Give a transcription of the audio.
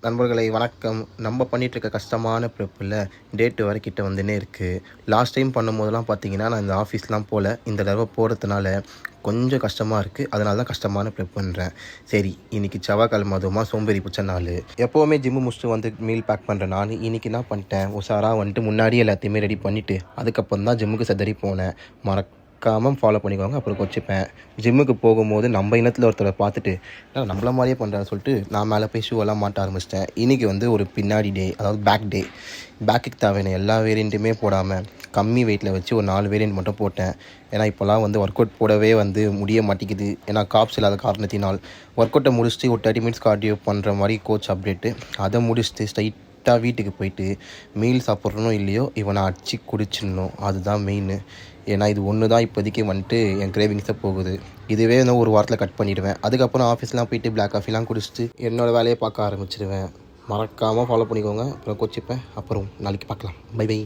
நண்பர்களை வணக்கம். நம்ம பண்ணிகிட்ருக்க கஷ்டமான ப்ரெப்பில் டேட்டு வர கிட்ட வந்துன்னே இருக்குது. லாஸ்ட் டைம் பண்ணும்போதெல்லாம் பார்த்தீங்கன்னா, நான் இந்த ஆஃபீஸ்லாம் போகல. இந்த தடவை போகிறதுனால கொஞ்சம் கஷ்டமாக இருக்குது. அதனால தான் கஷ்டமான ப்ரெப் பண்ணுறேன். சரி, இன்றைக்கி செவ்வாய்க்கிழமை அதுவுமா சோம்பேறி பிடிச்ச நாள். எப்போவுமே ஜிம்மு முடிச்சுட்டு வந்து மீல் பேக் பண்ணுறேன் நான். இன்றைக்கி என்ன பண்ணிட்டேன், உஷாராக வந்துட்டு முன்னாடியே எல்லாத்தையுமே ரெடி பண்ணிவிட்டு அதுக்கப்புறம் தான் ஜிம்முக்கு சதறி போனேன். மறக்காமல் ஃபாலோ பண்ணிக்கோங்க, அப்புறம் வச்சுப்பேன். ஜிம்முக்கு போகும்போது நம்ம இனத்தில் ஒருத்தரை பார்த்துட்டு நம்மள மாதிரியே பண்ணுறான்னு சொல்லிட்டு நான் மேலே போய் ஷூவெல்லாம் மாட்ட ஆரம்பிச்சிட்டேன். இன்றைக்கி வந்து ஒரு பின்னாடி டே, அதாவது பேக் டே. பேக்குக்கு தேவையான எல்லா வேரியண்ட்டுமே போடாமல் கம்மி வெயிட்டில் வச்சு ஒரு 4 வேரியண்ட் மட்டும் போட்டேன். ஏன்னா இப்போலாம் வந்து ஒர்க் அவுட் போடவே வந்து முடிய மாட்டேங்குது. ஏன்னா காப்ஸ் இல்லாத காரணத்தினால் ஒர்க் அவுட்டை முடிச்சுட்டு ஒரு 30 மினிட்ஸ் கார்டியோ பண்ணுற மாதிரி கோச் அப்டேட்டு. அதை முடிச்சுட்டு ஸ்ட்ரைட்டாக வீட்டுக்கு போயிட்டு மீல் சாப்பிட்றனோ இல்லையோ இவனை அடிச்சு குடிச்சிடணும். அதுதான் மெயின். ஏன்னா இது ஒன்று தான் இப்போதைக்கு வந்துட்டு என் கிரேவிங்ஸை போகுது. இதுவே இன்னும் ஒரு வாரத்தில் கட் பண்ணிவிடுவேன். அதுக்கப்புறம் ஆஃபீஸ்லாம் போயிட்டு பிளாக் காஃபிலாம் குடிச்சிட்டு என்னோடய வேலையை பார்க்க ஆரம்பிச்சிடுவேன். மறக்காமல் ஃபாலோ பண்ணிக்கோங்க. அப்புறம் கோச்சிப்பேன். அப்புறம் நாளைக்கு பார்க்கலாம். Bye by.